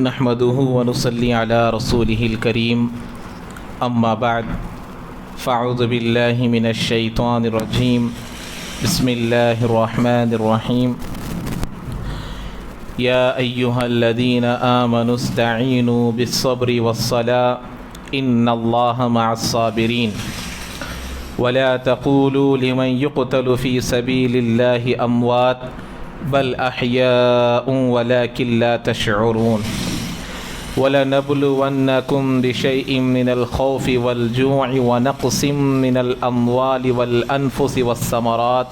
نحمده ونصلي على رسوله الكريم أما بعد فأعوذ بالله من الشيطان الرجيم بسم الله الرحمن الرحيم يا أيها الذين آمنوا استعينوا بالصبر والصلاة إن الله مع الصابرين ولا تقولوا لمن يقتل في سبيل الله أموات بل أحياء ولكن لا تشعرون وَلَنَبْلُوَنَّكُمْ بِشَيْءٍ مِّنَ الْخَوْفِ وَالْجُوعِ وَنَقْصٍ مِّنَ الْأَمْوَالِ وَالْأَنفُسِ وَالثَّمَرَاتِ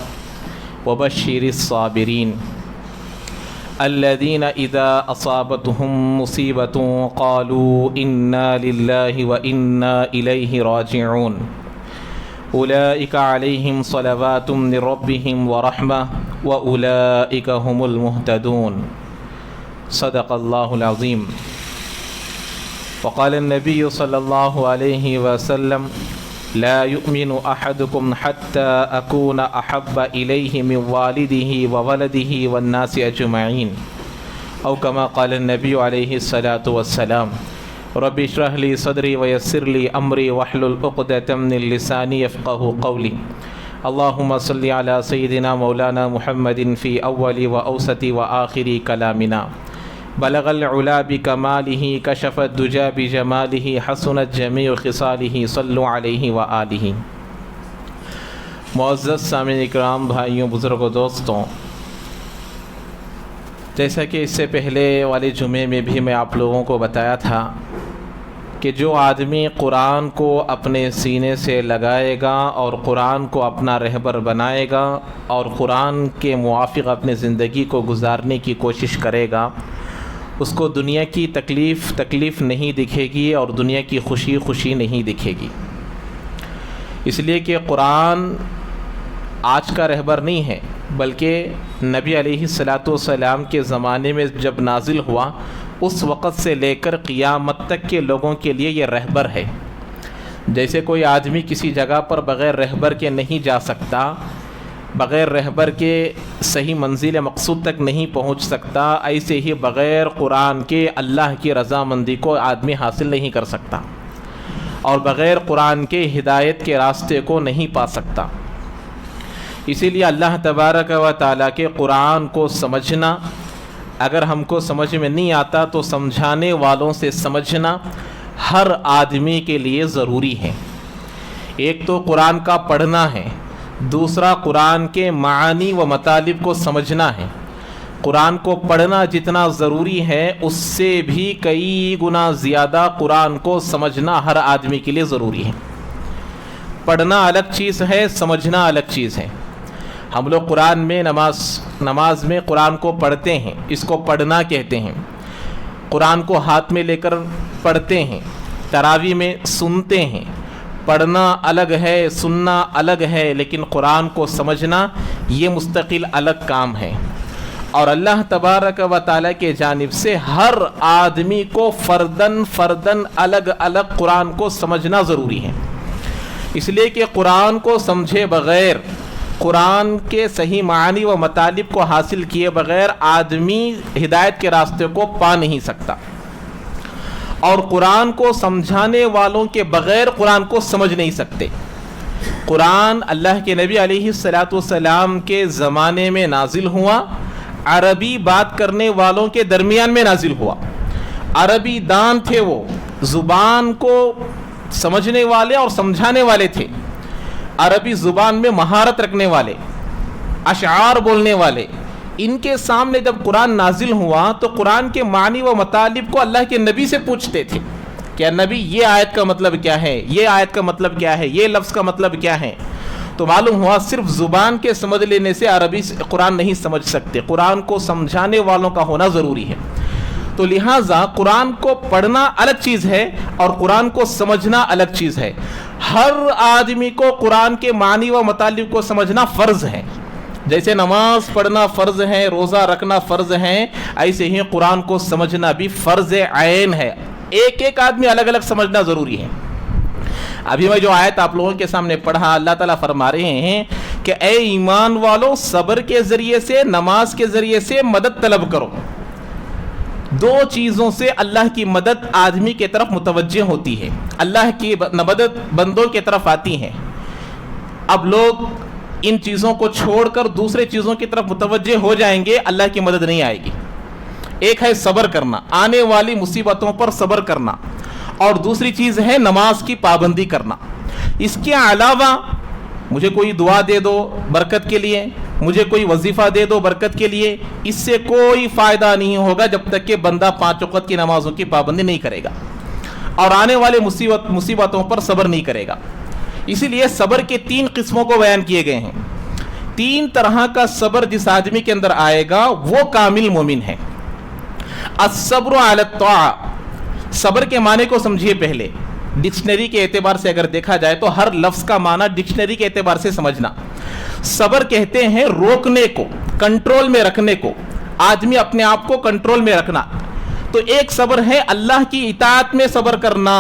وَبَشِّرِ الصَّابِرِينَ الَّذِينَ إِذَا أَصَابَتْهُم مُّصِيبَةٌ قَالُوا إِنَّا لِلَّهِ وَإِنَّا إِلَيْهِ رَاجِعُونَ أُولَٰئِكَ عَلَيْهِمْ صَلَوَاتٌ مِّن رَّبِّهِمْ وَرَحْمَةٌ وَأُولَٰئِكَ هُمُ الْمُهْتَدُونَ صدق اللہ العظیم وقال النبی صلی اللہ علیہ وسلم لا يؤمن احدكم حتى اكون احب الیہ من والدہ وولدہ والناس اجمعین او کما قال النبی علیہ الصلاۃ والسلام رب اشرح لی صدری ویسر لی امری واحلل عقدۃ من لسانی یفقهوا قولی اللہم صل علی سیدنا مولانا محمد فی اول و اوسط و آخر کلامنا بلغ العلا بکمالہ کشف الدجا بجمالہ حسنت جمیع خصالہ صلوا علیہ وآلہ۔ معزز سامعین اکرام، بھائیوں، بزرگوں، دوستوں، جیسا کہ اس سے پہلے والے جمعے میں بھی میں آپ لوگوں کو بتایا تھا کہ جو آدمی قرآن کو اپنے سینے سے لگائے گا اور قرآن کو اپنا رہبر بنائے گا اور قرآن کے موافق اپنی زندگی کو گزارنے کی کوشش کرے گا، اس کو دنیا کی تکلیف نہیں دکھے گی اور دنیا کی خوشی نہیں دکھے گی، اس لیے کہ قرآن آج کا رہبر نہیں ہے، بلکہ نبی علیہ الصلاۃ والسلام کے زمانے میں جب نازل ہوا اس وقت سے لے کر قیامت تک کے لوگوں کے لیے یہ رہبر ہے۔ جیسے کوئی آدمی کسی جگہ پر بغیر رہبر کے نہیں جا سکتا، بغیر رہبر کے صحیح منزل مقصود تک نہیں پہنچ سکتا، ایسے ہی بغیر قرآن کے اللہ کی رضامندی کو آدمی حاصل نہیں کر سکتا اور بغیر قرآن کے ہدایت کے راستے کو نہیں پا سکتا۔ اسی لیے اللہ تبارک و تعالیٰ کے قرآن کو سمجھنا، اگر ہم کو سمجھ میں نہیں آتا تو سمجھانے والوں سے سمجھنا ہر آدمی کے لیے ضروری ہے۔ ایک تو قرآن کا پڑھنا ہے، دوسرا قرآن کے معانی و مطالب کو سمجھنا ہے۔ قرآن کو پڑھنا جتنا ضروری ہے اس سے بھی کئی گنا زیادہ قرآن کو سمجھنا ہر آدمی کے لیے ضروری ہے۔ پڑھنا الگ چیز ہے، سمجھنا الگ چیز ہے۔ ہم لوگ قرآن میں نماز میں قرآن کو پڑھتے ہیں، اس کو پڑھنا کہتے ہیں۔ قرآن کو ہاتھ میں لے کر پڑھتے ہیں، تراویح میں سنتے ہیں۔ پڑھنا الگ ہے، سننا الگ ہے، لیکن قرآن کو سمجھنا یہ مستقل الگ کام ہے۔ اور اللہ تبارک و تعالیٰ کے جانب سے ہر آدمی کو فردن الگ الگ قرآن کو سمجھنا ضروری ہے، اس لیے کہ قرآن کو سمجھے بغیر، قرآن کے صحیح معانی و مطالب کو حاصل کیے بغیر آدمی ہدایت کے راستے کو پا نہیں سکتا، اور قرآن کو سمجھانے والوں کے بغیر قرآن کو سمجھ نہیں سکتے۔ قرآن اللہ کے نبی علیہ الصلاۃ والسلام کے زمانے میں نازل ہوا، عربی بات کرنے والوں کے درمیان میں نازل ہوا۔ عربی دان تھے، وہ زبان کو سمجھنے والے اور سمجھانے والے تھے، عربی زبان میں مہارت رکھنے والے، اشعار بولنے والے۔ ان کے سامنے جب قرآن نازل ہوا تو قرآن کے معنی و مطالب کو اللہ کے نبی سے پوچھتے تھے کہ نبی یہ آیت کا مطلب کیا ہے، یہ آیت کا مطلب کیا ہے، یہ لفظ کا مطلب کیا ہے۔ تو معلوم ہوا صرف زبان کے سمجھ لینے سے عربی قرآن نہیں سمجھ سکتے، قرآن کو سمجھانے والوں کا ہونا ضروری ہے۔ تو لہٰذا قرآن کو پڑھنا الگ چیز ہے اور قرآن کو سمجھنا الگ چیز ہے۔ ہر آدمی کو قرآن کے معنی و مطالب کو سمجھنا فرض ہے۔ جیسے نماز پڑھنا فرض ہے، روزہ رکھنا فرض ہے، ایسے ہی قرآن کو سمجھنا بھی فرض عین ہے۔ ایک ایک آدمی الگ الگ سمجھنا ضروری ہے۔ ابھی میں جو آیت آپ لوگوں کے سامنے پڑھا، اللہ تعالیٰ فرما رہے ہیں کہ اے ایمان والو، صبر کے ذریعے سے، نماز کے ذریعے سے مدد طلب کرو۔ دو چیزوں سے اللہ کی مدد آدمی کی طرف متوجہ ہوتی ہے، اللہ کی مدد بندوں کی طرف آتی ہے۔ اب لوگ ان چیزوں کو چھوڑ کر دوسرے چیزوں کی طرف متوجہ ہو جائیں گے، اللہ کی مدد نہیں آئے گی۔ ایک ہے صبر کرنا، آنے والی مصیبتوں پر صبر کرنا، اور دوسری چیز ہے نماز کی پابندی کرنا۔ اس کے علاوہ مجھے کوئی دعا دے دو برکت کے لیے، مجھے کوئی وظیفہ دے دو برکت کے لیے، اس سے کوئی فائدہ نہیں ہوگا جب تک کہ بندہ 5 وقت کی نمازوں کی پابندی نہیں کرے گا اور آنے والے مصیبتوں پر صبر نہیں کرے گا۔ اسی لیے صبر کے 3 قسموں کو بیان کیے گئے ہیں۔ 3 طرح کا صبر جس آدمی کے اندر آئے گا وہ کامل مومن ہے۔ الصبر علی الطاعہ، صبر کے معنی کو سمجھیے پہلے۔ ڈکشنری کے اعتبار سے اگر دیکھا جائے تو ہر لفظ کا معنی ڈکشنری کے اعتبار سے سمجھنا۔ صبر کہتے ہیں روکنے کو، کنٹرول میں رکھنے کو، آدمی اپنے آپ کو کنٹرول میں رکھنا۔ تو ایک صبر ہے اللہ کی اطاعت میں صبر کرنا۔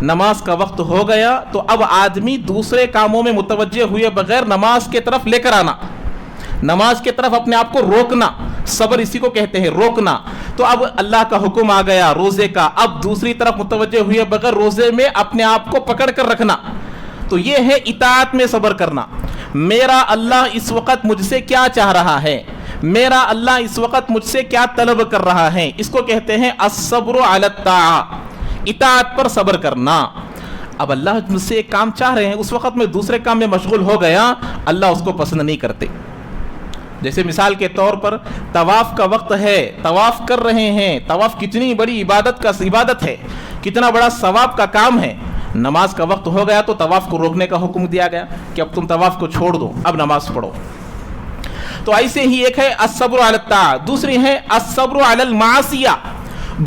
نماز کا وقت ہو گیا تو اب آدمی دوسرے کاموں میں متوجہ ہوئے بغیر نماز کے طرف لے کر آنا، نماز کے طرف اپنے آپ کو روکنا، صبر اسی کو کہتے ہیں، روکنا۔ تو اب اللہ کا حکم آ گیا روزے کا، اب دوسری طرف متوجہ ہوئے بغیر روزے میں اپنے آپ کو پکڑ کر رکھنا، تو یہ ہے اطاعت میں صبر کرنا۔ میرا اللہ اس وقت مجھ سے کیا چاہ رہا ہے، میرا اللہ اس وقت مجھ سے کیا طلب کر رہا ہے، اس کو کہتے ہیں الصبر علی الطاعہ، اطاعت پر صبر کرنا۔ اب اللہ مجھ سے ایک کام چاہ رہے ہیں، اس وقت میں دوسرے کام میں مشغول ہو گیا، اللہ اس کو پسند نہیں کرتے۔ جیسے مثال کے طور پر طواف کا وقت ہے، طواف کر رہے ہیں، طواف کتنی بڑی عبادت ہے، کتنا بڑا ثواب کا کام ہے، نماز کا وقت ہو گیا تو طواف کو روکنے کا حکم دیا گیا کہ اب تم طواف کو چھوڑ دو، اب نماز پڑھو۔ تو ایسے ہی ایک ہے الصبر علی الطاعہ، دوسری ہے الصبر علی المعصیہ،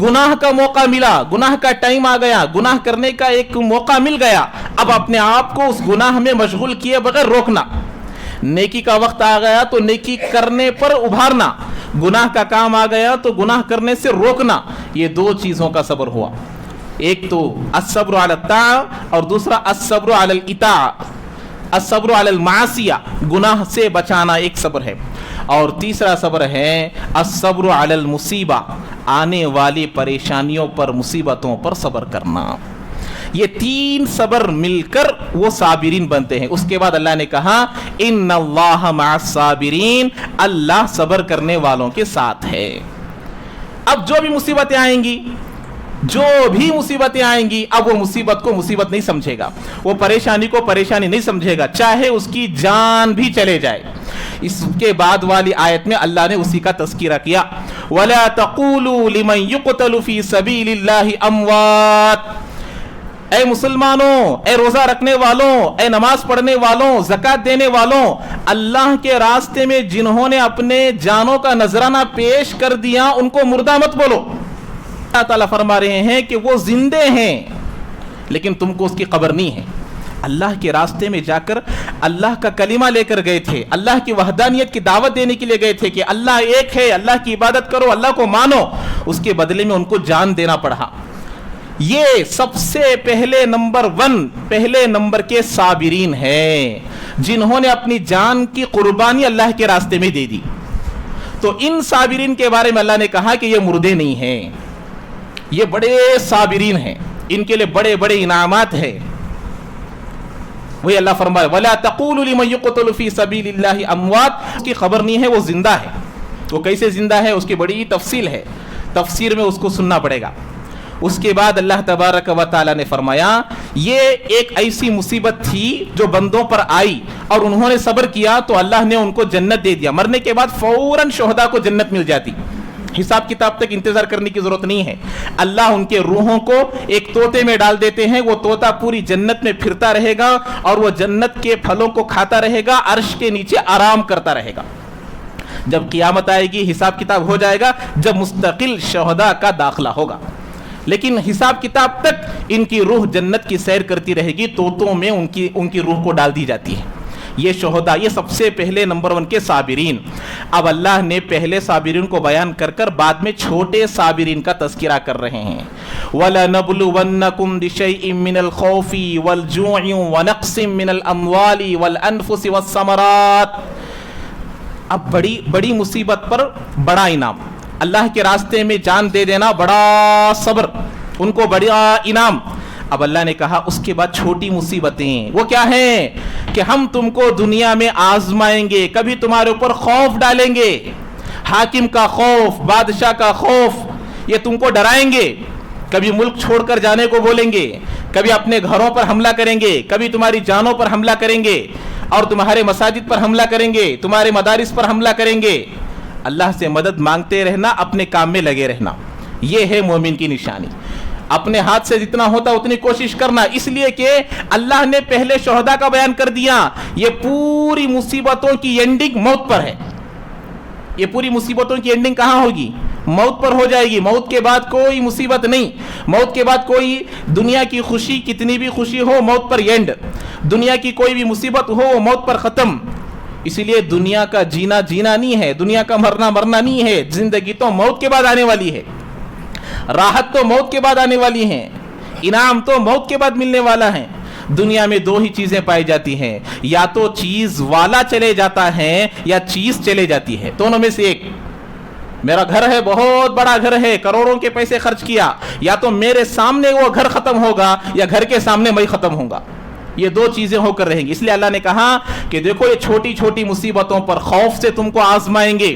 گناہ کا موقع ملا، گناہ کا ٹائم آ گیا، گناہ کرنے کا ایک موقع مل گیا، اب اپنے آپ کو اس گناہ میں مشغول کیے بغیر روکنا۔ نیکی کا وقت آ گیا تو نیکی کرنے پر ابھارنا، گناہ کا کام آ گیا تو گناہ کرنے سے روکنا۔ یہ 2 چیزوں کا صبر ہوا، ایک تو الصبر علی الطاعہ اور دوسرا الصبر علی الاطاعہ، الصبر علی المعصیہ، گناہ سے بچانا ایک صبر ہے، اور تیسرا صبر ہے الصبر علی المصیبہ، آنے والی پریشانیوں پر، مصیبتوں پر صبر کرنا۔ یہ 3 صبر مل کر وہ صابرین بنتے ہیں۔ اس کے بعد اللہ نے کہا ان اللہ مع الصابرین، اللہ صبر کرنے والوں کے ساتھ ہے۔ اب جو بھی مصیبتیں آئیں گی، جو بھی مصیبتیں آئیں گی، اب وہ مصیبت کو مصیبت نہیں سمجھے گا، وہ پریشانی کو پریشانی نہیں سمجھے گا، چاہے اس کی جان بھی چلے جائے۔ اس کے بعد والی آیت میں اللہ نے اسی کا تذکرہ کیا، وَلَا تَقُولُوا لِمَنْ يُقْتَلُ فِي سَبِيلِ اللَّهِ أَمْوَاتٌ، اے مسلمانوں، اے روزہ رکھنے والوں، اے نماز پڑھنے والوں، زکوٰۃ دینے والوں، اللہ کے راستے میں جنہوں نے اپنے جانوں کا نذرانہ پیش کر دیا ان کو مردہ مت بولو۔ اللہ تعالیٰ فرما رہے ہیں کہ وہ زندے ہیں لیکن تم کو اس کی قبر نہیں ہے۔ اللہ کے راستے میں جا کر اللہ کا کلمہ لے کر گئے تھے، اللہ کی وحدانیت کی دعوت دینے کے لیے گئے تھے کہ اللہ ایک ہے، اللہ کی عبادت کرو، اللہ کو مانو، اس کے بدلے میں ان کو جان دینا پڑا۔ یہ سب سے پہلے نمبر کے صابرین ہیں، جنہوں نے اپنی جان کی قربانی اللہ کے راستے میں دے دی۔ تو ان صابرین کے بارے میں اللہ نے کہا کہ یہ مردے نہیں ہیں، یہ بڑے صابرین ہیں، ان کے لیے بڑے بڑے انعامات ہیں۔ وہی اللہ فرمائے وَلَا تَقُولُوا لِمَنْ يُقْتَلُ فِي سَبِيلِ اللَّهِ أَمْوَاتٌ، اس کی خبر نہیں ہے وہ زندہ ہے۔ وہ کیسے زندہ ہے اس کی بڑی تفصیل ہے، تفسیر میں اس کو سننا پڑے گا۔ اس کے بعد اللہ تبارک و تعالی نے فرمایا یہ ایک ایسی مصیبت تھی جو بندوں پر آئی اور انہوں نے صبر کیا تو اللہ نے ان کو جنت دے دیا، مرنے کے بعد فوراً شہداء کو جنت مل جاتی، حساب کتاب تک انتظار کرنے کی ضرورت نہیں ہے۔ اللہ ان کے روحوں کو ایک طوطے میں ڈال دیتے ہیں، وہ طوطا پوری جنت میں پھرتا رہے گا اور وہ جنت کے پھلوں کو کھاتا رہے گا، عرش کے نیچے آرام کرتا رہے گا۔ جب قیامت آئے گی حساب کتاب ہو جائے گا، جب مستقل شہداء کا داخلہ ہوگا، لیکن حساب کتاب تک ان کی روح جنت کی سیر کرتی رہے گی، طوطوں میں ان کی روح کو ڈال دی جاتی ہے۔ یہ شہداء، یہ سب سے پہلے نمبر 1 کے صابرین۔ اب اللہ نے پہلے صابرین کو بیان کر کر بعد میں چھوٹے صابرین کا تذکرہ کر رہے ہیں۔ وَلَنَبْلُوَنَّكُمْ بِشَيْءٍ مِّنَ الْخَوْفِ وَالْجُوعِ وَنَقْصٍ مِّنَ الْأَمْوَالِ وَالْأَنفُسِ وَالثَّمَرَاتِ۔ اب بڑی مصیبت پر بڑا انعام، اللہ کے راستے میں جان دے دینا بڑا صبر، ان کو بڑا انعام۔ اب اللہ نے کہا اس کے بعد چھوٹی مصیبتیں، وہ کیا ہیں کہ ہم تم کو دنیا میں آزمائیں گے، کبھی تمہارے اوپر خوف ڈالیں گے، حاکم کا خوف، بادشاہ کا خوف، یہ تم کو ڈرائیں گے، کبھی ملک چھوڑ کر جانے کو بولیں گے، کبھی اپنے گھروں پر حملہ کریں گے، کبھی تمہاری جانوں پر حملہ کریں گے، اور تمہارے مساجد پر حملہ کریں گے، تمہارے مدارس پر حملہ کریں گے۔ اللہ سے مدد مانگتے رہنا، اپنے کام میں لگے رہنا، یہ ہے مومن کی نشانی۔ اپنے ہاتھ سے جتنا ہوتا اتنی کوشش کرنا، اس لیے کہ اللہ نے پہلے شہداء کا بیان کر دیا، یہ پوری مصیبتوں کی اینڈنگ موت پر ہے۔ یہ پوری مصیبتوں کی اینڈنگ کہاں ہوگی؟ موت پر ہو جائے گی۔ موت کے بعد کوئی مصیبت نہیں، موت کے بعد کوئی دنیا کی خوشی، کتنی بھی خوشی ہو، موت پر اینڈ، دنیا کی کوئی بھی مصیبت ہو، موت پر ختم۔ اسی لیے دنیا کا جینا جینا نہیں ہے، دنیا کا مرنا مرنا نہیں ہے، زندگی تو موت کے بعد آنے والی ہے، راحت تو موت کے بعد آنے والی ہیں، انعام تو موت کے بعد ملنے والا ہے۔ دنیا میں دو ہی چیزیں پائی جاتی ہیں، یا تو چیز والا چلے جاتا ہے یا چیز چلے جاتی ہے، دونوں میں سے ایک۔ میرا گھر ہے، بہت بڑا گھر ہے، کروڑوں کے پیسے خرچ کیا، یا تو میرے سامنے وہ گھر ختم ہوگا یا گھر کے سامنے میں ختم ہوگا، یہ دو چیزیں ہو کر رہیں گی۔ اس لیے اللہ نے کہا کہ دیکھو یہ چھوٹی چھوٹی مصیبتوں پر خوف سے تم کو آزمائیں گے،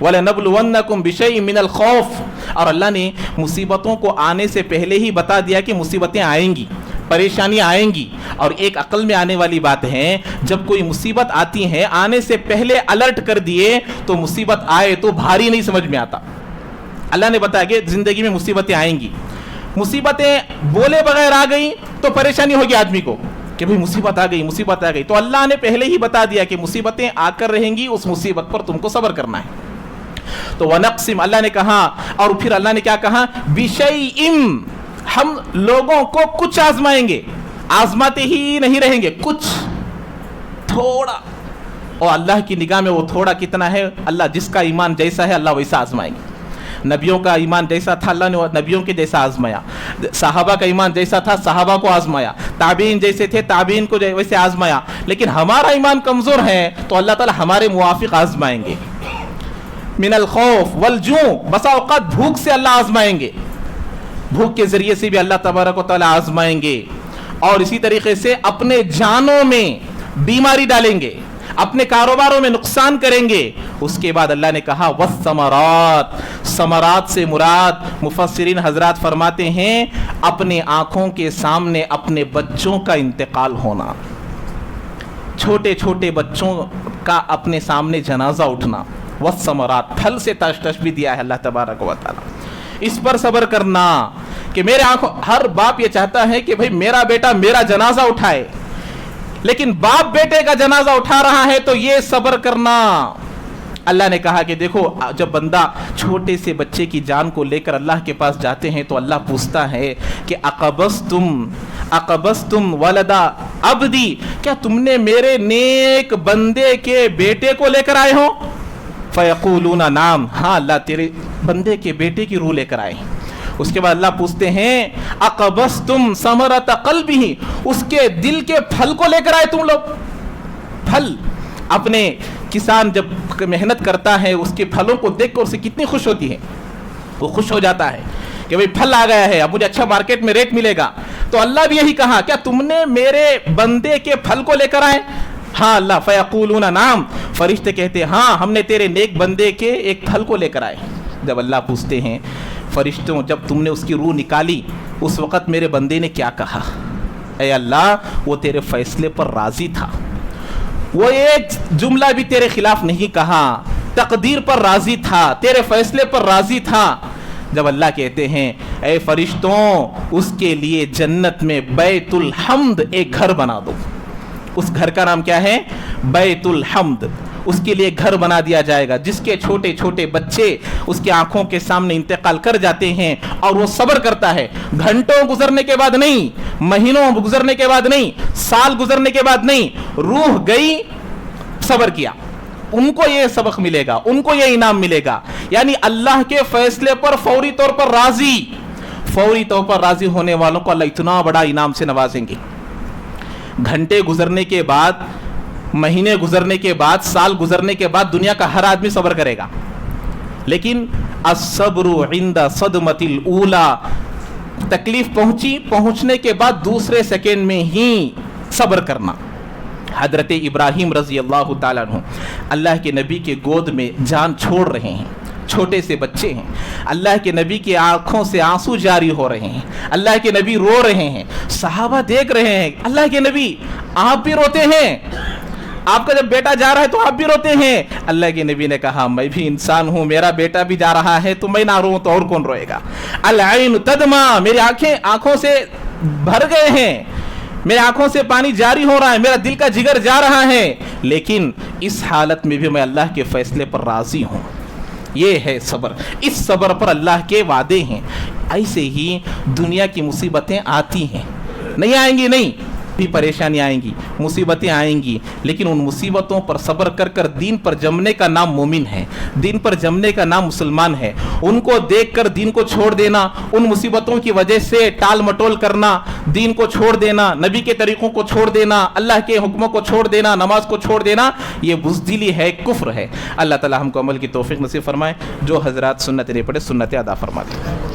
وَلَنَبْلُوَنَّكُمْ بِشَيْءٍ مِّنَ الْخَوْفِ، اور اللہ نے مصیبتوں کو آنے سے پہلے ہی بتا دیا کہ مصیبتیں آئیں گی، پریشانیاں آئیں گی۔ اور ایک عقل میں آنے والی بات ہے، جب کوئی مصیبت آتی ہے آنے سے پہلے الرٹ کر دیے تو مصیبت آئے تو بھاری نہیں سمجھ میں آتا۔ اللہ نے بتایا کہ زندگی میں مصیبتیں آئیں گی، مصیبتیں بولے بغیر آ گئی تو پریشانی ہوگی آدمی کو کہ بھئی مصیبت آ گئی، مصیبت آ گئی، تو اللہ نے پہلے ہی بتا دیا کہ مصیبتیں آ کر رہیں گی، اس مصیبت پر تم کو صبر کرنا ہے۔ تو وَنَقْسِمْ، اللہ نے کہا، اور پھر اللہ نے کیا کہا، بِشَيْءٍ، ہم لوگوں کو کچھ آزمائیں گے، آزماتے ہی نہیں رہیں گے، کچھ تھوڑا، اور اللہ کی نگاہ میں وہ تھوڑا کتنا ہے، اللہ جس کا ایمان جیسا ہے اللہ ویسا آزمائیں گے۔ نبیوں کا ایمان جیسا تھا اللہ نے نبیوں کے جیسا آزمایا، صحابہ کا ایمان جیسا تھا صحابہ کو آزمایا، تابعین جیسے تھے تابعین کو ویسے آزمایا، لیکن ہمارا ایمان کمزور ہے تو اللہ تعالی ہمارے موافق آزمائیں گے۔ من الخوف والجوع، بسا اوقات بھوک سے اللہ آزمائیں گے، بھوک کے ذریعے سے بھی اللہ تبارک و تعالی آزمائیں گے، اور اسی طریقے سے اپنے جانوں میں بیماری ڈالیں گے، اپنے کاروباروں میں نقصان کریں گے۔ اس کے بعد اللہ نے کہا والثمرات، ثمرات سے مراد مفسرین حضرات فرماتے ہیں اپنے آنکھوں کے سامنے اپنے بچوں کا انتقال ہونا، چھوٹے چھوٹے بچوں کا اپنے سامنے جنازہ اٹھنا۔ والثمرات، پھل سے تشبیہ دیا ہے اللہ تبارک و تعالی، اس پر صبر کرنا کہ میرے آنکھوں، ہر باپ یہ چاہتا ہے کہ بھئی میرا بیٹا میرا جنازہ اٹھائے، لیکن باپ بیٹے کا جنازہ اٹھا رہا ہے تو یہ صبر کرنا۔ اللہ نے کہا کہ دیکھو جب بندہ چھوٹے سے بچے کی جان کو لے کر اللہ کے پاس جاتے ہیں تو اللہ پوچھتا ہے کہ اقبستم ولدا عبدی، کیا تم نے میرے نیک بندے کے بیٹے کو لے کر آئے ہو؟ فیقولون نعم، ہاں اللہ تیرے بندے کے بیٹے کی روح لے کر آئے۔ اس کے بعد اللہ پوچھتے ہیں اقبستم ثمرۃ قلبہ، اس کے دل کے پھل کو لے کر آئے تم لوگ؟ پھل، اپنے کسان جب محنت کرتا ہے اس کے پھلوں کو دیکھ کر اسے کتنی خوش ہوتی ہے، وہ خوش ہو جاتا ہے کہ بھئی پھل آ گیا ہے، اب مجھے اچھا مارکیٹ میں ریٹ ملے گا۔ تو اللہ بھی یہی کہا کیا تم نے میرے بندے کے پھل کو لے کر آئے؟ ہاں اللہ، فیقولون نعم، فرشتے کہتے ہاں ہم نے تیرے نیک بندے کے ایک پھل کو لے کر آئے۔ جب اللہ پوچھتے ہیں فرشتوں جب تم نے اس کی روح نکالی اس وقت میرے بندے نے کیا کہا؟ اے اللہ وہ تیرے فیصلے پر راضی تھا، وہ ایک جملہ بھی تیرے خلاف نہیں کہا، تقدیر پر راضی تھا، تیرے فیصلے پر راضی تھا۔ جب اللہ کہتے ہیں اے فرشتوں اس کے لیے جنت میں بیت الحمد ایک گھر بنا دو، اس گھر کا نام کیا ہے؟ بیت الحمد، اس کے لیے گھر بنا دیا جائے گا جس کے چھوٹے چھوٹے بچے اس کے آنکھوں کے سامنے انتقال کر جاتے ہیں اور وہ صبر کرتا ہے، گھنٹوں گزرنے کے بعد نہیں، مہینوں گزرنے کے بعد نہیں، سال گزرنے کے بعد نہیں، روح گئی صبر کیا، ان کو یہ سبق ملے گا، ان کو یہ انعام ملے گا۔ یعنی اللہ کے فیصلے پر فوری طور پر راضی، فوری طور پر راضی ہونے والوں کو اللہ اتنا بڑا انعام سے نوازیں گے۔ گھنٹے گزرنے کے بعد، مہینے گزرنے کے بعد، سال گزرنے کے بعد دنیا کا ہر آدمی صبر کرے گا، لیکن الصبر عند صدمۃ الاولی، تکلیف پہنچنے کے بعد دوسرے سیکنڈ میں ہی صبر کرنا۔ حضرت ابراہیم رضی اللہ تعالیٰ عنہ اللہ کے نبی کے گود میں جان چھوڑ رہے ہیں، چھوٹے سے بچے ہیں، اللہ کے نبی کی آنکھوں سے آنسو جاری ہو رہے ہیں، اللہ کے نبی رو رہے ہیں، صحابہ دیکھ رہے ہیں، اللہ کے نبی آپ بھی روتے ہیں، آپ کا جب بیٹا جا رہا ہے تو آپ بھی روتے ہیں۔ اللہ کے نبی نے کہا میں بھی انسان ہوں، میرا بیٹا بھی جا رہا ہے تو میں نہ روؤں تو اور کون روئے گا؟ العین تدمع، میری آنکھوں سے بھر گئے ہیں، میرے آنکھوں سے پانی جاری ہو رہا ہے، میرا دل کا جگر جا رہا ہے، لیکن اس حالت میں بھی میں اللہ کے فیصلے پر راضی ہوں۔ یہ ہے صبر، اس صبر پر اللہ کے وعدے ہیں۔ ایسے ہی دنیا کی مصیبتیں آتی ہیں، نہیں آئیں گی نہیں، بھی پریشانی آئیں گی، مصیبتیں آئیں گی، لیکن ان مصیبتوں پر صبر کر دین پر جمنے کا نام مومن ہے، دین پر جمنے کا نام مسلمان ہے۔ ان کو دیکھ کر دین کو چھوڑ دینا، ان مصیبتوں کی وجہ سے ٹال مٹول کرنا، دین کو چھوڑ دینا، نبی کے طریقوں کو چھوڑ دینا، اللہ کے حکموں کو چھوڑ دینا، نماز کو چھوڑ دینا، یہ بزدلی ہے، کفر ہے۔ اللہ تعالی ہم کو عمل کی توفیق نصیب فرمائے۔ جو حضرات سنت نہیں پڑھے سنت ادا فرما دیں۔